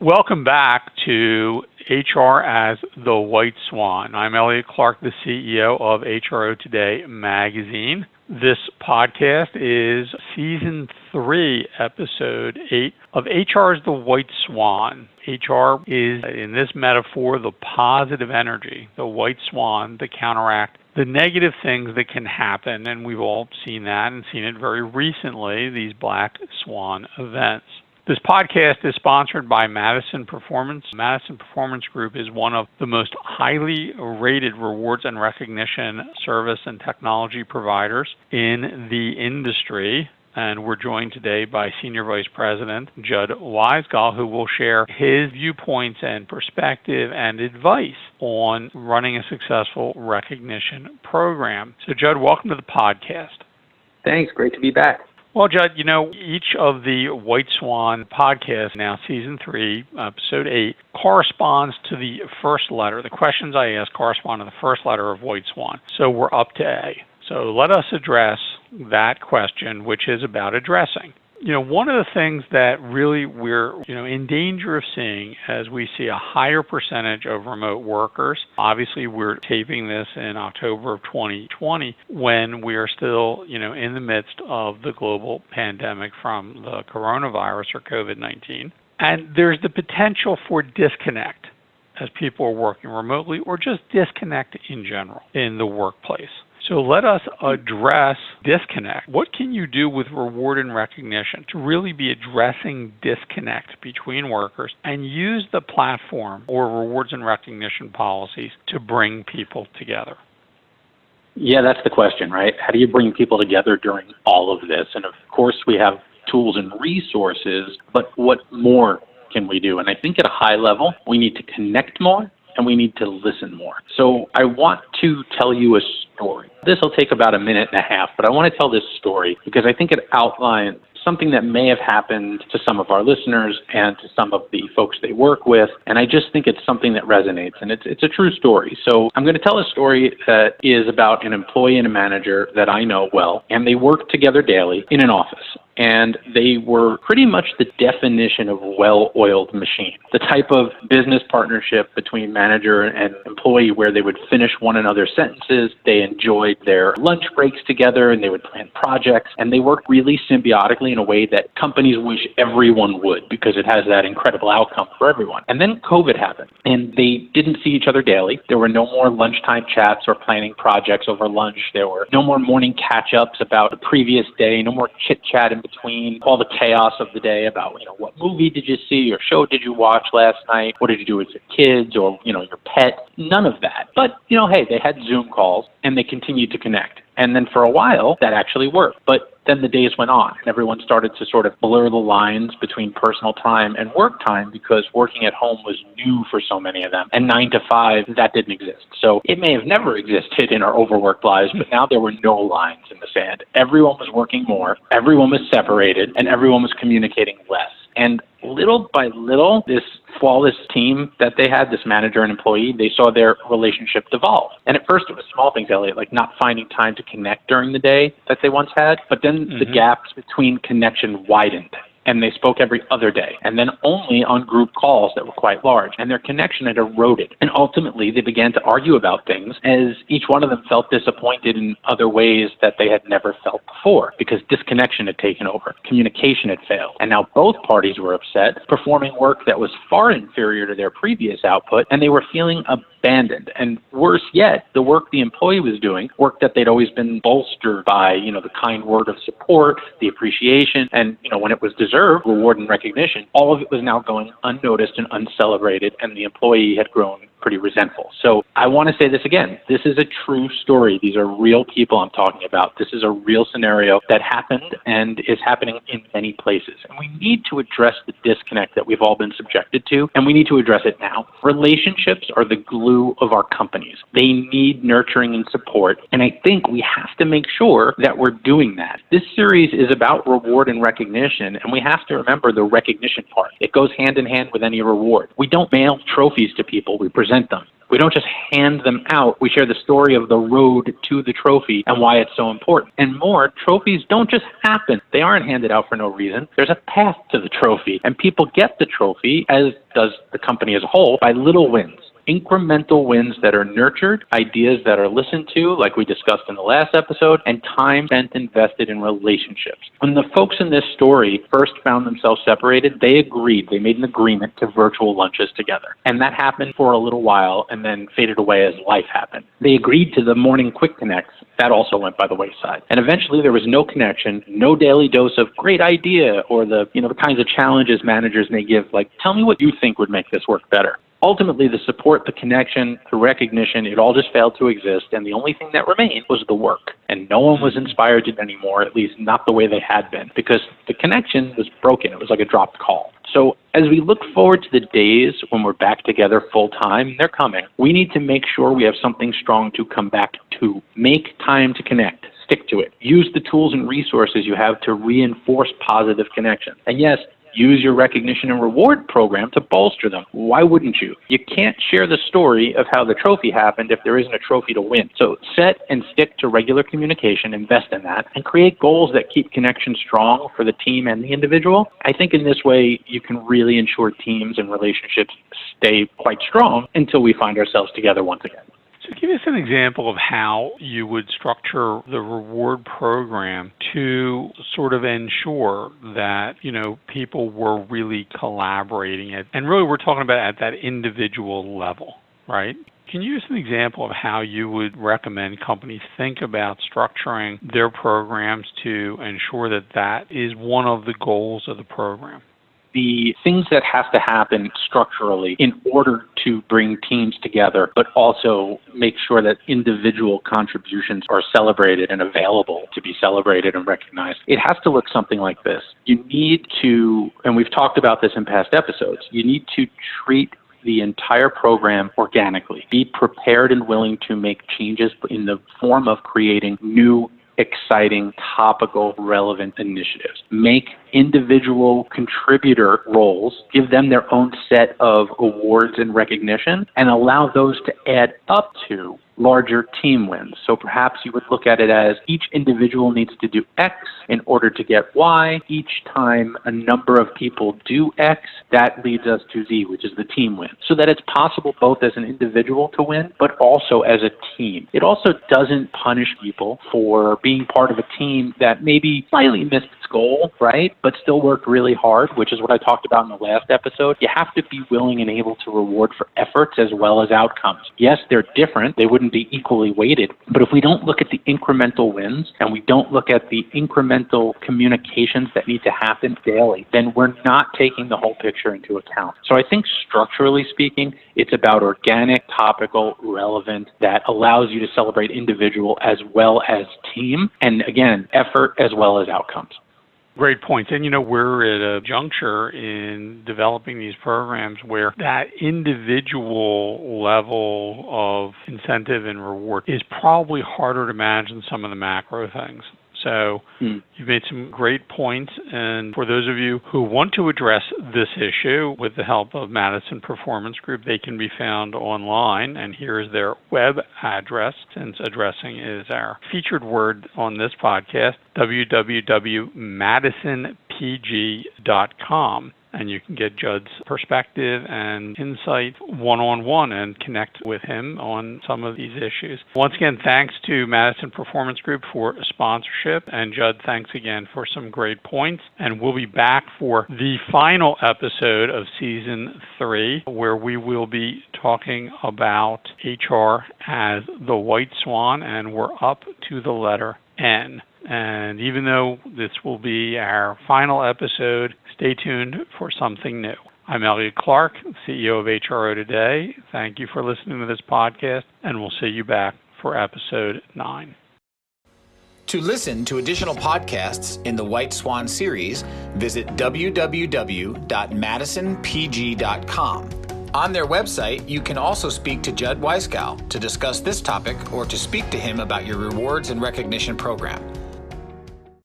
Welcome back to HR as the White Swan. I'm Elliot Clark, the CEO of HRO Today magazine. This podcast is Season 3, Episode 8 of HR as the White Swan. HR is, in this metaphor, the positive energy, the white swan to counteract the negative things that can happen, and we've all seen that and seen it very recently, these black swan events. This podcast is sponsored by Madison Performance. Madison Performance Group is one of the most highly rated rewards and recognition service and technology providers in the industry. And we're joined today by Senior Vice President Judd Weisgal, who will share his viewpoints and perspective and advice on running a successful recognition program. So, Judd, welcome to the podcast. Thanks. Great to be back. Well, Judd, each of the White Swan podcasts, now Season 3, Episode 8, corresponds to the first letter. The questions I ask correspond to the first letter of White Swan. So we're up to A. So let us address that question, which is about addressing. One of the things that really we're, in danger of seeing as we see a higher percentage of remote workers. Obviously, we're taping this in October of 2020 when we are still, in the midst of the global pandemic from the coronavirus or COVID-19. And there's the potential for disconnect as people are working remotely or just disconnect in general in the workplace. So let us address disconnect. What can you do with reward and recognition to really be addressing disconnect between workers and use the platform or rewards and recognition policies to bring people together? Yeah, that's the question, right? How do you bring people together during all of this? And of course, we have tools and resources, but what more can we do? And I think at a high level, we need to connect more and we need to listen more. So I want to tell you a story. This will take about a minute and a half, but I want to tell this story because I think it outlines something that may have happened to some of our listeners and to some of the folks they work with. And I just think it's something that resonates, and it's a true story. So I'm going to tell a story that is about an employee and a manager that I know well, and they work together daily in an office. And they were pretty much the definition of well-oiled machine, the type of business partnership between manager and employee where they would finish one another's sentences. They enjoyed their lunch breaks together and they would plan projects, and they worked really symbiotically in a way that companies wish everyone would because it has that incredible outcome for everyone. And then COVID happened and they didn't see each other daily. There were no more lunchtime chats or planning projects over lunch. There were no more morning catch-ups about the previous day, no more chit-chat in between all the chaos of the day about, what movie did you see or show did you watch last night? What did you do with your kids or, your pet? None of that. But, hey, they had Zoom calls and they continued to connect. And then for a while, that actually worked. But then the days went on and everyone started to sort of blur the lines between personal time and work time because working at home was new for so many of them. And 9 to 5, that didn't exist. So it may have never existed in our overworked lives, but now there were no lines in the sand. Everyone was working more, everyone was separated, and everyone was communicating less. And little by little, this flawless team that they had, this manager and employee, they saw their relationship devolve. And at first it was small things, Elliot, like not finding time to connect during the day that they once had, but then the gaps between connection widened. And they spoke every other day, and then only on group calls that were quite large, and their connection had eroded. And ultimately, they began to argue about things as each one of them felt disappointed in other ways that they had never felt before, because disconnection had taken over, communication had failed, and now both parties were upset, performing work that was far inferior to their previous output, and they were feeling abandoned. And worse yet, the work the employee was doing, work that they'd always been bolstered by, the kind word of support, the appreciation, and, when it was deserved, reward and recognition, all of it was now going unnoticed and uncelebrated, and the employee had grown pretty resentful. So I want to say this again. This is a true story. These are real people I'm talking about. This is a real scenario that happened and is happening in many places. And we need to address the disconnect that we've all been subjected to, and we need to address it now. Relationships are the glue of our companies. They need nurturing and support, and I think we have to make sure that we're doing that. This series is about reward and recognition, and we have to remember the recognition part. It goes hand in hand with any reward. We don't mail trophies to people, we present them. We don't just hand them out. We share the story of the road to the trophy and why it's so important. And more, trophies don't just happen. They aren't handed out for no reason. There's a path to the trophy, and people get the trophy, as does the company as a whole, by little wins. Incremental wins that are nurtured, ideas that are listened to, like we discussed in the last episode, and time spent invested in relationships. When the folks in this story first found themselves separated, they agreed. They made an agreement to virtual lunches together. And that happened for a little while and then faded away as life happened. They agreed to the morning quick connects. That also went by the wayside. And eventually there was no connection, no daily dose of great idea or the kinds of challenges managers may give, like, tell me what you think would make this work better. Ultimately, the support, the connection, the recognition, it all just failed to exist, and the only thing that remained was the work. And no one was inspired to anymore, at least not the way they had been, because the connection was broken. It was like a dropped call. So as we look forward to the days when we're back together full time, they're coming. We need to make sure we have something strong to come back to. Make time to connect. Stick to it. Use the tools and resources you have to reinforce positive connections. And yes, use your recognition and reward program to bolster them. Why wouldn't you? You can't share the story of how the trophy happened if there isn't a trophy to win. So set and stick to regular communication, invest in that, and create goals that keep connection strong for the team and the individual. I think in this way, you can really ensure teams and relationships stay quite strong until we find ourselves together once again. So give us an example of how you would structure the reward program to sort of ensure that, people were really collaborating and really we're talking about at that individual level, right? Can you give us an example of how you would recommend companies think about structuring their programs to ensure that that is one of the goals of the program? The things that have to happen structurally in order to bring teams together, but also make sure that individual contributions are celebrated and available to be celebrated and recognized. It has to look something like this. You need to, and we've talked about this in past episodes, you need to treat the entire program organically. Be prepared and willing to make changes in the form of creating new, exciting, topical, relevant initiatives. Make individual contributor roles, give them their own set of awards and recognition, and allow those to add up to larger team wins. So perhaps you would look at it as each individual needs to do X in order to get Y. Each time a number of people do X, that leads us to Z, which is the team win. So that it's possible both as an individual to win, but also as a team. It also doesn't punish people for being part of a team that maybe slightly missed its goal, right? But still worked really hard, which is what I talked about in the last episode. You have to be willing and able to reward for efforts as well as outcomes. Yes, they're different. They wouldn't be equally weighted. But if we don't look at the incremental wins and we don't look at the incremental communications that need to happen daily, then we're not taking the whole picture into account. So I think structurally speaking, it's about organic, topical, relevant, that allows you to celebrate individual as well as team. And again, effort as well as outcomes. Great points. And, we're at a juncture in developing these programs where that individual level of incentive and reward is probably harder to manage than some of the macro things. So you've made some great points. And for those of you who want to address this issue with the help of Madison Performance Group, they can be found online. And here's their web address, since addressing is our featured word on this podcast, www.madisonpg.com. And you can get Judd's perspective and insight one-on-one and connect with him on some of these issues. Once again, thanks to Madison Performance Group for sponsorship. And Judd, thanks again for some great points. And we'll be back for the final episode of Season 3, where we will be talking about HR as the White Swan, and we're up to the letter N. And even though this will be our final episode, stay tuned for something new. I'm Elliot Clark, CEO of HRO Today. Thank you for listening to this podcast, and we'll see you back for episode 9. To listen to additional podcasts in the White Swan series, visit www.madisonpg.com. On their website, you can also speak to Judd Weisgal to discuss this topic or to speak to him about your rewards and recognition program.